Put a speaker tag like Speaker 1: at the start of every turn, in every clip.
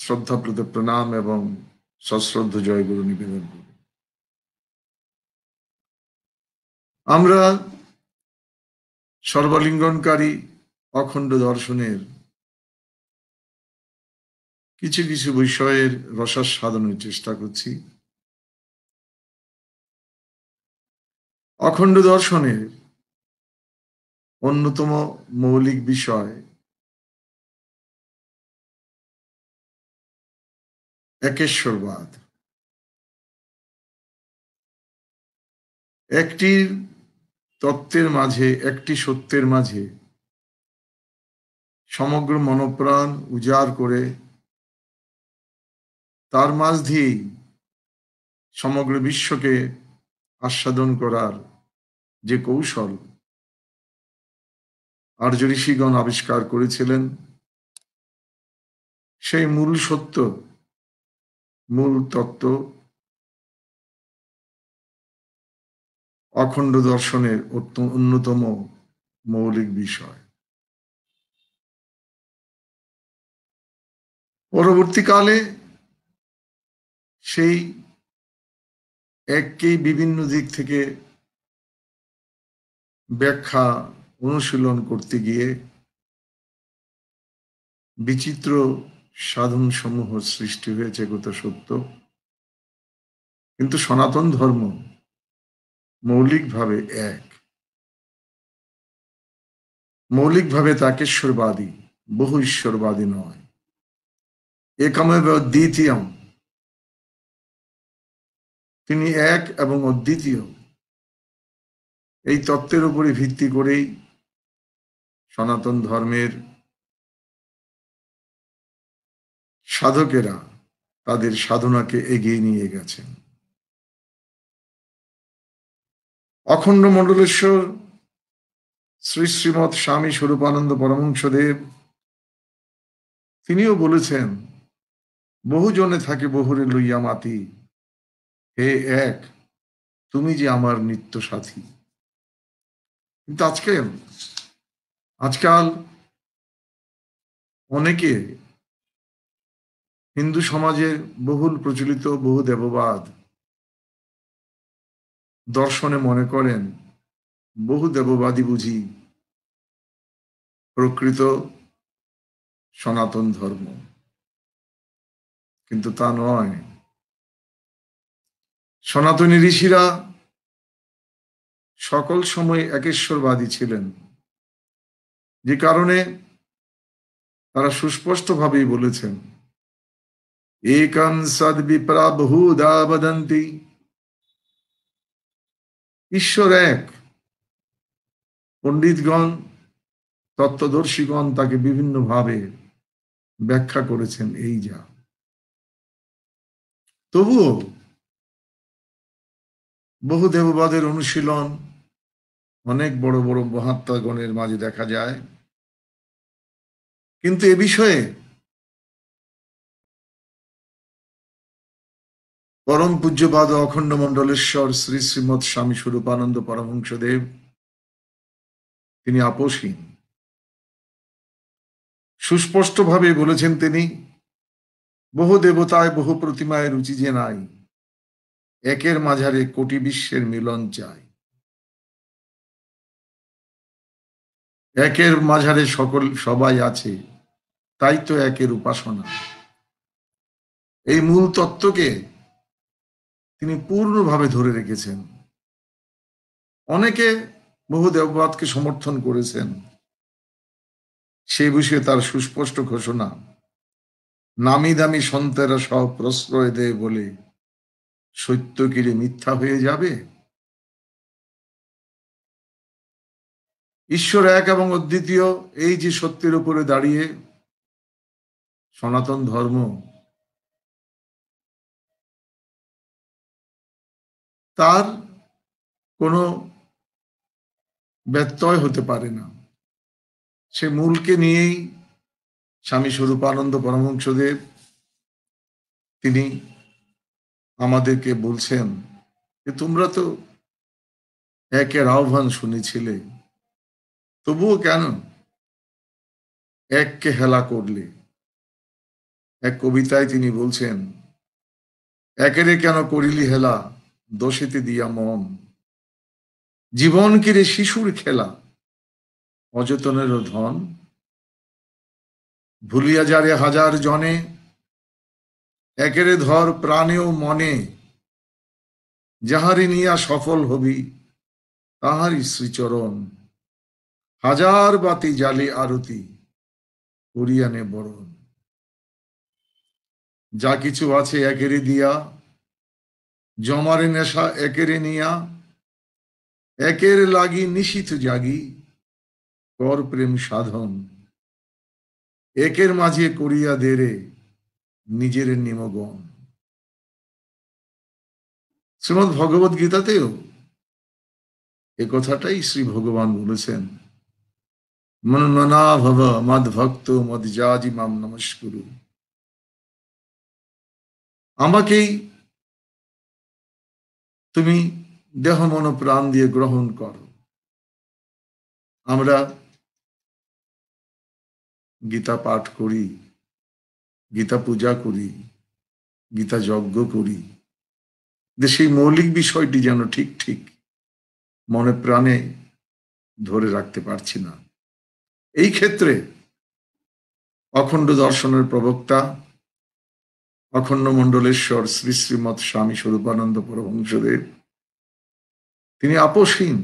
Speaker 1: শ্রদ্ধাপ্রত প্রণাম এবং সশ্রদ্ধ জয়গুরু নিবেদন করি। আমরা সর্বলিঙ্গনকারী অখণ্ড দর্শনের কিছু কিছু বিষয়ের রসাস্বাদনের চেষ্টা করছি। অখণ্ড দর্শনের অন্যতম মৌলিক বিষয় একেশ্বরবাদ। একটি তত্ত্বের মাঝে, একটি সত্যের মাঝে সমগ্র মনোপ্রাণ উজাড় করে তার মাঝ দিয়েই সমগ্র বিশ্বকে আস্বাদন করার যে কৌশল আর্য ঋষিগণ আবিষ্কার করেছিলেন, সেই মূল সত্য, মূল তত্ত্ব অখণ্ড দর্শনের অন্যতম মৌলিক বিষয়। পরবর্তীকালে সেই এককেই বিভিন্ন দিক থেকে ব্যাখ্যা অনুশীলন করতে গিয়ে বিচিত্র সাধন সমূহ সৃষ্টি হয়েছে, কথা সত্য। কিন্তু সনাতন ধর্ম মৌলিকভাবে এক, মৌলিকভাবে তাকেশ্বরবাদী, বহু ঈশ্বরবাদী নয়। একমেব দ্বিতীয়ম, তিনি এক এবং অদ্বিতীয়। এই তত্ত্বের উপরে ভিত্তি করেই সনাতন ধর্মের সাধকেরা তাদের সাধনাকে এগিয়ে নিয়ে গেছেন। অখণ্ড মণ্ডলেশ্বর শ্রী শ্রীমৎ স্বামী স্বরূপানন্দ পরমহংসদেব তিনিও বলেছেন, বহুজনে থাকে বহুরে লইয়া মাতি, হে এক তুমি যে আমার নিত্য সাথী। কিন্তু আজকাল অনেকে হিন্দু সমাজে বহুল প্রচলিত বহু দেববাদ দর্শনে মনে করেন বহু দেববাদী বুঝি প্রকৃত সনাতন ধর্ম, কিন্তু তা নয়। সনাতনী ঋষিরা সকল সময় একেশ্বরবাদী ছিলেন, যে কারণে তারা সুস্পষ্টভাবেই বলেছেন, একং সদ বিপ্রা বহুধা বদন্তি, ঈশ্বর এক। পণ্ডিতগণ, তত্ত্বদর্শীগণ তাকে বিভিন্নভাবে ব্যাখ্যা করেছেন। এই যা, তবুও বহু দেববাদের অনুশীলন অনেক বড় বড় মহাত্মাগণের মাঝে দেখা যায়। কিন্তু এ বিষয়ে পরম পূজ্যপাদ অখণ্ড মণ্ডলেশ্বর শ্রী শ্রীমৎ স্বামী স্বরূপানন্দ পরমহংসদেব তিনি আপোষহীন। সুস্পষ্টভাবে বলেছেন তিনি, বহু দেবতায় বহু প্রতিমায় রুচি যে নাই, একের মাঝারে কোটি বিশ্বের মিলন চাই। একের মাঝারে সবাই আছে, তাই তো একের উপাসনা। এই মূল তত্ত্বকে তিনি পূর্ণভাবে ধরে রেখেছেন। অনেকে বহু দেববাদকে সমর্থন করেছেন, সে বিষয়ে তার সুস্পষ্ট ঘোষণা, নামি দামি সন্তেরা সব প্রশ্রয় দেয় বলে সত্য কিরে মিথ্যা হয়ে যাবে। ঈশ্বর এক এবং অদ্বিতীয়, এই যে সত্যের উপরে দাঁড়িয়ে সনাতন ধর্ম তার কোনো ব্যত্যয় হতে পারে না। সে মূলকে নিয়েই স্বামী স্বরূপানন্দ পরমহংসদেব তিনি আমাদেরকে বলছেন যে তোমরা তো একের আহ্বান শুনেছিলে, তবুও কেন এককে হেলা করলে। এক কবিতায় তিনি বলছেন, একেরে কেন করিলি হেলা, দোষেতে দিয়া মন, জীবন কিরে শিশুর খেলা, অযতনেরও ধন, ভুলিয়া যারে হাজার জনে, একেরে ধর প্রাণেও মনে, যাহারে নিয়া সফল হবি তাহারই শ্রীচরণ, হাজার বাতি জালে আরতি করিয়ানে বরণ। যা কিছু আছে একেরে দিয়া, জমারে নেশা একেরে নিয়া, একের লাগি নিশিথ জাগি, কর প্রেম সাধন, একের মাঝে করিয়া দেরে নিজের নিমগন। শ্রীমদ্ ভগবত গীতাতেও এ কথাটাই শ্রী ভগবান বলেছেন, মন্মনা ভব মদ ভক্ত মদ জাজি মাম নমস্কুরু। আমাকেই তুমি দেহ মন প্রাণ দিয়ে গ্রহণ করো। আমরা গীতা পাঠ করি, গীতা পূজা করি, গীতা যজ্ঞ করি, সেই মৌলিক বিষয়টি যেন ঠিক ঠিক মনে প্রাণে ধরে রাখতে পারছি না। এই ক্ষেত্রে অখণ্ড দর্শনের প্রবক্তা অখণ্ড মণ্ডলেশ্বর শ্রী শ্রীমৎ স্বামী স্বরূপানন্দ পরমহংসদেব তিনি আপোষহীন।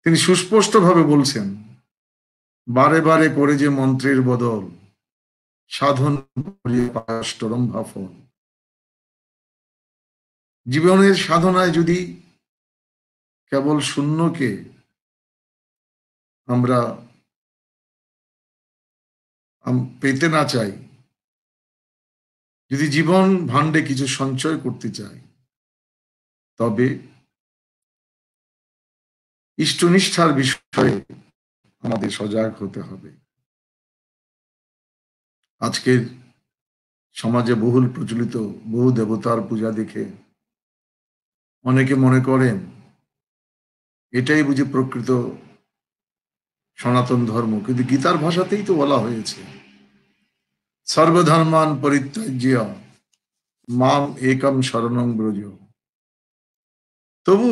Speaker 1: তিনি সুস্পষ্টভাবে বলছেন, বারে বারে করে যে মন্ত্রের বদল, সাধন অষ্টরম্ভা ফল। জীবনের সাধনায় যদি কেবল শূন্যকে আমরা পেতে না চাই, যদি জীবন ভাণ্ডে কিছু সঞ্চয় করতে চাই, তবে ইষ্টনিষ্ঠার বিষয়ে আমাদের সজাগ হতে হবে। আজকের সমাজে বহুল প্রচলিত বহু দেবতার পূজা দেখে অনেকে মনে করেন এটাই বুঝি প্রকৃত সনাতন ধর্ম। কিন্তু গীতার ভাষাতেই তো বলা হয়েছে, সর্বধর্মান পরিত্যাজ্য মাম একম শরণং ব্রজ। তবু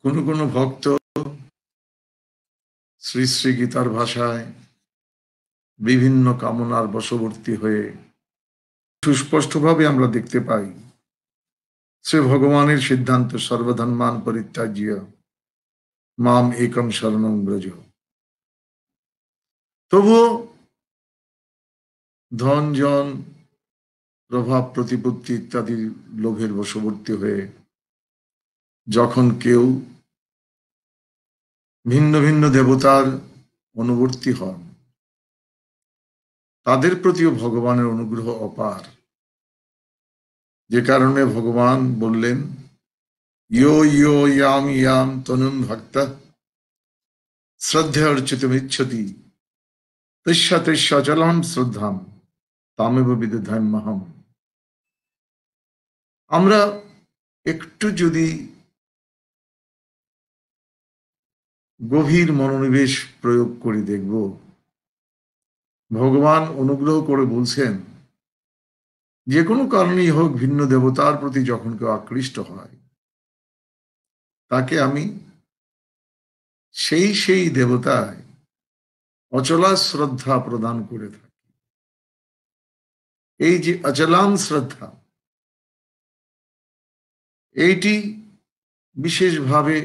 Speaker 1: কোন ভক্ত শ্রী শ্রী গীতার ভাষায় বিভিন্ন কামনার বশবর্তী হয়ে সুস্পষ্টভাবে আমরা দেখতে পাই শ্রী ভগবানের সিদ্ধান্ত, সর্বধর্মান পরিত্যাজ্য মাম একম শরণং ব্রজ। তবুও ধন জন প্রভাব প্রতিপত্তি ইত্যাদির লোভের বশবর্তী হয়ে যখন কেউ ভিন্ন ভিন্ন দেবতার অনুবর্তী হন, তাদের প্রতিও ভগবানের অনুগ্রহ অপার। যে কারণে ভগবান বললেন, ইয়ো ইয়ো ইয়াম ইয়াম তনুম ভক্তা শ্রদ্ধা অর্চিতমিচ্ছতি তস্যা তস্যা অচলাম শ্রদ্ধাম তামেব বিদধাম্যহম। আমরা একটু যদি গভীর মনোনিবেশ প্রয়োগ করে দেখব, ভগবান অনুগ্রহ করে বলছেন, যে কোনো কারণেই হোক ভিন্ন দেবতার প্রতি যখন কেউ আকৃষ্ট হয়, তাকে আমি সেই দেবতায় অচলা শ্রদ্ধা প্রদান করে থাকি। এই যে অচলাম শ্রদ্ধা, এইটি বিশেষভাবে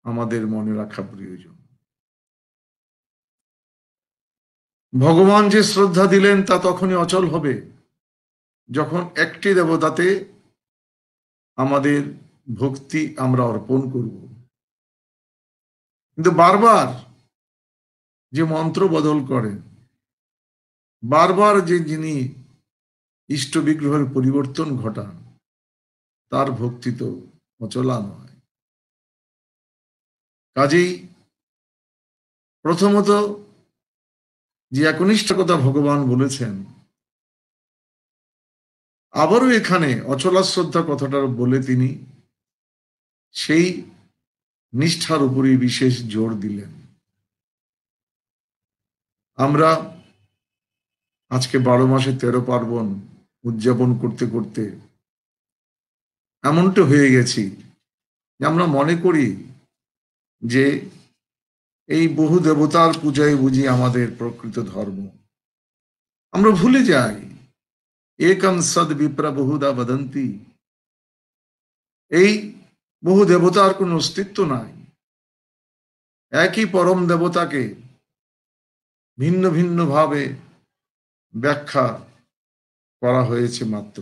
Speaker 1: আমাদের মনে রাখা প্রয়োজন। ভগবান যে শ্রদ্ধা দিলেন তা তখনই অচল হবে যখন একটি দেবতাতে আমাদের ভক্তি আমরা অর্পণ করব। কিন্তু বারবার যে মন্ত্র বদল করেন, বারবার যে যিনি ইষ্ট বিগ্রহের পরিবর্তন ঘটান, তার ভক্তি তো অচলা নয়। কাজেই প্রথমত যে একনিষ্ঠতা ভগবান বলেছেন, আবারও এখানে অচলা শ্রদ্ধা কথাটা বলে তিনি সেই নিষ্ঠার উপরই বিশেষ জোর দিলেন। আমরা আজকে 12 মাসে 13 পার্বণ উদযাপন করতে করতে এমনটা হয়ে গেছি যে আমরা মনে করি যে এই বহু দেবতার পূজায় বুঝি আমাদের প্রকৃত ধর্ম। আমরা ভুলে যাই একম সদ বিপ্র বহুদা বদন্তি, এই বহু দেবতার কোনো অস্তিত্ব নাই। একই পরম দেবতাকে ভিন্ন ভিন্ন ভাবে ব্যাখ্যা করা হয়েছে মাত্র।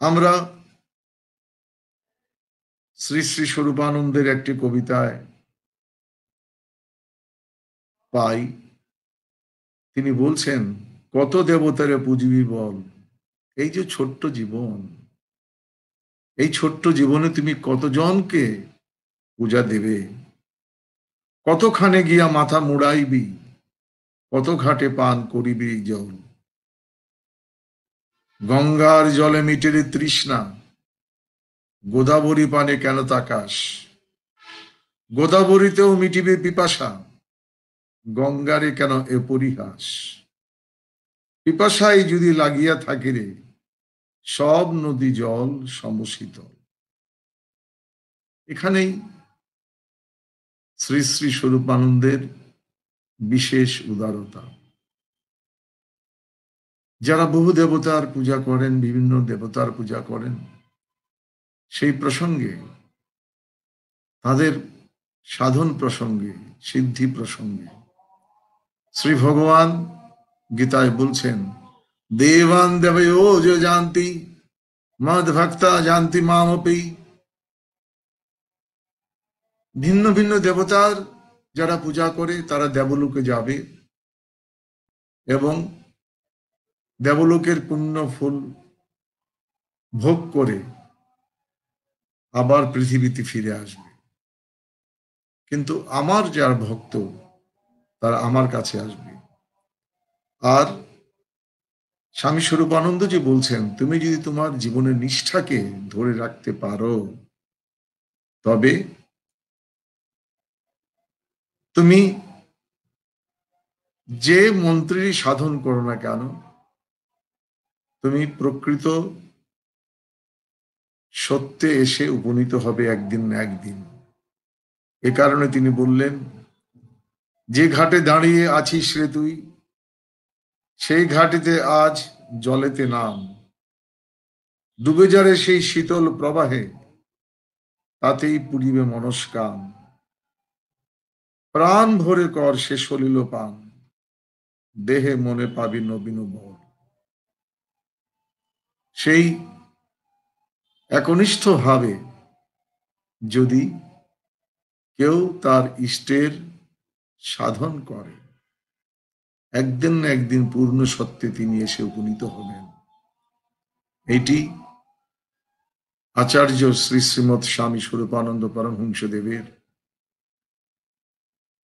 Speaker 1: আমরা শ্রী শ্রী স্বরূপানন্দের একটি কবিতায় পাই, তিনি বলছেন, কত দেবতারে পুজিবি বল। এই যে ছোট্ট জীবন, এই ছোট্ট জীবনে তুমি কতজনকে পূজা দেবে? কতখানে গিয়া মাথা মুড়াইবি, কত ঘাটে পান করিবি জল। গঙ্গার জলে মিটেরে তৃষ্ণা, গোদাবরী পানে কেন তাকাস। গোদাবরীতেও মিটিবে পিপাসা, গঙ্গারে কেন এ পরিহাস। পিপাসায় যদি লাগিয়া থাকে রে, সব নদী জল সমশীতল। এখানেই শ্রী শ্রী স্বরূপানন্দের বিশেষ উদারতা। যারা বহু দেবতার পূজা করেন, বিভিন্ন দেবতার পূজা করেন, সেই প্রসঙ্গে, তাদের সাধন প্রসঙ্গে, সিদ্ধি প্রসঙ্গে শ্রী ভগবান গীতায় বলছেন, দেবান দেবয়ো যে জানতি মদ ভক্তা জানতি মামপি। ভিন্ন ভিন্ন দেবতার যারা পূজা করে তারা দেবলোকে যাবে এবং দেবলোকের পুণ্য ফুল ভোগ করে আবার পৃথিবীতে ফিরে আসবে। কিন্তু আমার যার ভক্ত, তারা আমার কাছে আসবে। আর স্বামী স্বরূপানন্দ যে বলছেন, তুমি যদি তোমার জীবনের নিষ্ঠাকে ধরে রাখতে পারো, তবে তুমি যে মন্ত্রেরই সাধন করো না কেন, তুমি প্রকৃত সত্যে এসে উপনীত হবে একদিন না একদিন। এ কারণে তিনি বললেন, যে ঘাটে দাঁড়িয়ে আছিস রে তুই, সেই ঘাটিতে আজ জলেতে নাম। ডুবে যারে সেই শীতল প্রবাহে, তাতেই পুরিবে মনস্কাম। প্রাণ ভরে কর সে সলিল পান, দেহে মনে পাবি নবীন বল। সেই একনিষ্ঠ ভাবে যদি কেউ তার ইষ্টের সাধন করে, একদিন না একদিন পূর্ণ সত্যে তিনি এসে উপনীত হবেন। এটি আচার্য শ্রী শ্রীমৎ স্বামী স্বরূপানন্দ পরমহংসদেবের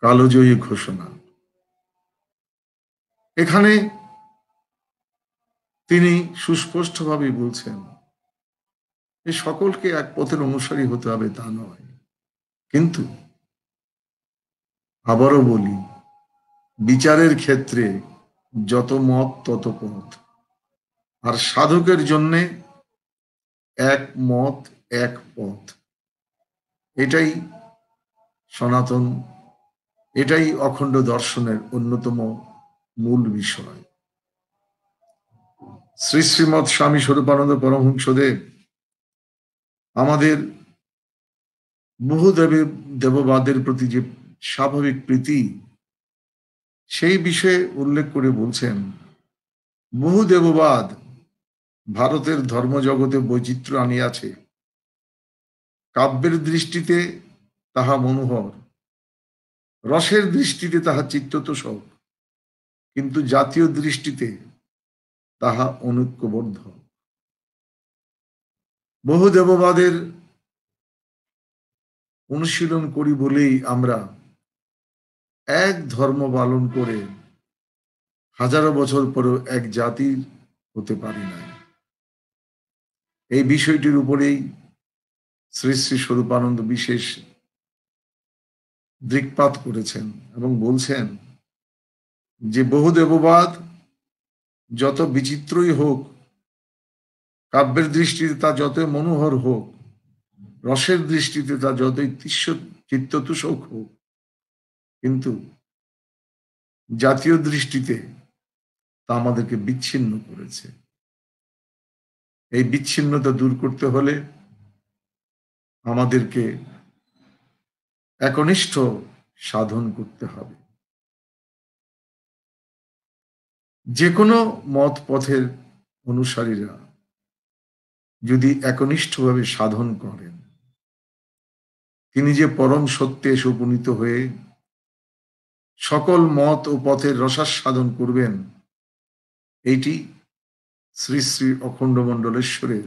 Speaker 1: কালজয়ী ঘোষণা। এখানে তিনি সুস্পষ্টভাবে বলছেন, যে সকলকে এক পথের অনুসারী হতে হবে তা নয়, কিন্তু আবারও বলি, বিচারের ক্ষেত্রে যত মত তত পথ। আর সাধকের জন্য এক মত এক পথ, এটাই সনাতন, এটাই অখণ্ড দর্শনের অন্যতম মূল বিষয়। শ্রী শ্রীমৎ স্বামী স্বরূপানন্দ পরমহংসদেব আমাদের বহু দেববাদের প্রতি যে স্বাভাবিক প্রীতি, সেই বিষয়ে উল্লেখ করে বলছেন, বহু দেববাদ ভারতের ধর্মজগতে বৈচিত্র্য আনিয়াছে। কাব্যের দৃষ্টিতে তাহা মনোহর, রসের দৃষ্টিতে তাহা চিত্ততোষক, কিন্তু জাতীয় দৃষ্টিতে তাহা অনৈক্যবদ্ধ। বহু দেববাদের অনুশীলন করি বলেই আমরা এক ধর্ম পালন করে হাজারো বছর পরেও এক জাতির হতে পারি না। এই বিষয়টির উপরেই শ্রী শ্রী স্বরূপানন্দ বিশেষ দৃক্পাত করেছেন এবং বলছেন যে বহু দেববাদ যত বিচিত্রই হোক, কাব্যের দৃষ্টিতে তা যতই মনোহর হোক, রসের দৃষ্টিতে তা যতই চিত্ততোষক হোক, কিন্তু জাতীয় দৃষ্টিতে তা আমাদেরকে বিচ্ছিন্ন করেছে। এই বিচ্ছিন্নতা দূর করতে হলে আমাদেরকে একনিষ্ঠ সাধন করতে হবে। যে কোনো মত পথের অনুসারীরা যদি একনিষ্ঠভাবে সাধন করেন, তিনি যে পরম সত্যে এসে উপনীত হয়ে সকল মত ও পথের রসাস্বাদন করবেন, এইটি শ্রী শ্রী অখণ্ড মণ্ডলেশ্বরের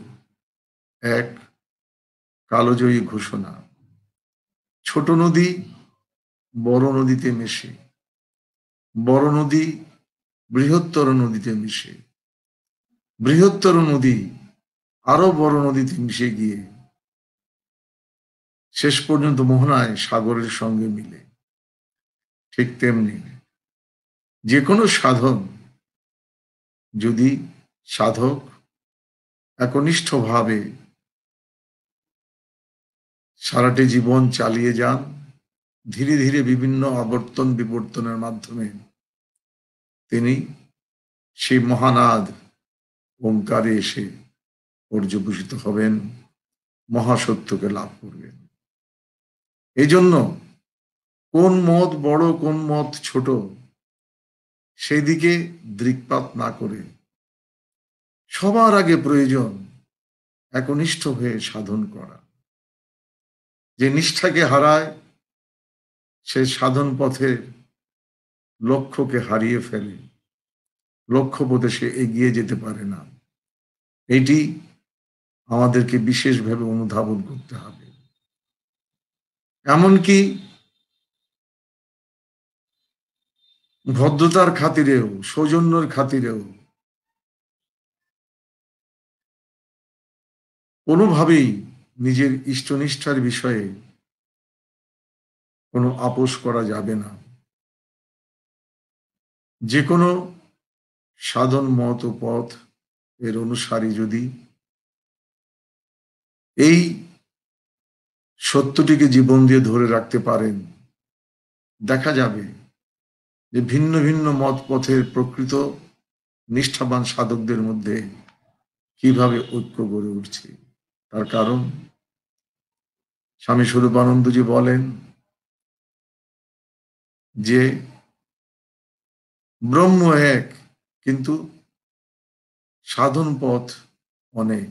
Speaker 1: এক কালজয়ী ঘোষণা। ছোট নদী বড় নদীতে মেশে, বড় নদী বৃহত্তর নদীতে মিশে, বৃহত্তর নদী আরো বড় নদীতে মিশে গিয়ে শেষ পর্যন্ত মোহনায় সাগরের সঙ্গে মিলে। ঠিক তেমনি যে কোনো সাধন যদি সাধক একনিষ্ঠভাবে সারাটি জীবন চালিয়ে যান, ধীরে ধীরে বিভিন্ন আবর্তন বিবর্তনের মাধ্যমে তিনি সেই মহানাদ ওঙ্কারে এসে পর্যবসিত হবেন, মহাসত্যকে লাভ করবেন। এই জন্য কোন মত বড় কোন মত ছোট সেই দিকে দৃক্পাত না করে সবার আগে প্রয়োজন একনিষ্ঠ হয়ে সাধন করা। যে নিষ্ঠাকে হারায় সে সাধন পথের লক্ষ্যকে হারিয়ে ফেলে, লক্ষ্য পথে সে এগিয়ে যেতে পারে না। এটি আমাদেরকে বিশেষভাবে অনুধাবন করতে হবে। এমনকি ভদ্রতার খাতিরেও, সৌজন্যের খাতিরেও কোনোভাবেই নিজের ইষ্টনিষ্ঠার বিষয়ে কোনো আপোষ করা যাবে না। যে কোনো সাধন মত ও পথ এর অনুসারী যদি এই সত্যটিকে জীবন দিয়ে ধরে রাখতে পারেন, দেখা যাবে যে ভিন্ন ভিন্ন মত পথের প্রকৃত নিষ্ঠাবান সাধকদের মধ্যে কিভাবে ঐক্য গড়ে উঠছে। তার কারণ স্বামী স্বরূপানন্দজি বলেন যে ব্রহ্ম এক, কিন্তু সাধন পথ অনেক।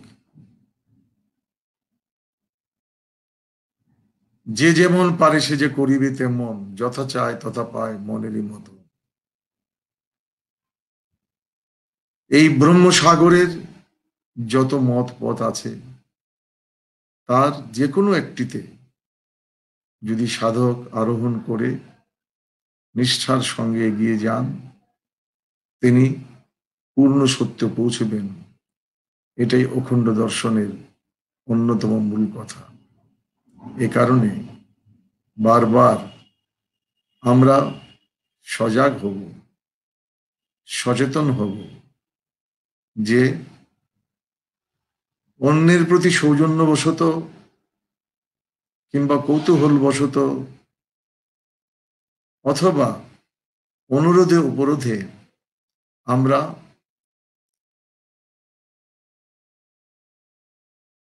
Speaker 1: যে যেমন পারে সে যে করিবে তেমন, যথা চায় তথা পায় মনেরই মতো। এই ব্রহ্মসাগরের যত মত পথ আছে তার যে কোনো একটিতে যদি সাধক আরোহণ করে নিষ্ঠার সঙ্গে এগিয়ে যান, তিনি পূর্ণ সত্যে পৌঁছবেন। এটাই অখণ্ড দর্শনের অন্যতম মূল কথা। এ কারণে বারবার আমরা সজাগ হব, সচেতন হব যে অন্যের প্রতি সৌজন্যবশত কিংবা কৌতূহলবশত অথবা অনুরোধে উপরোধে আমরা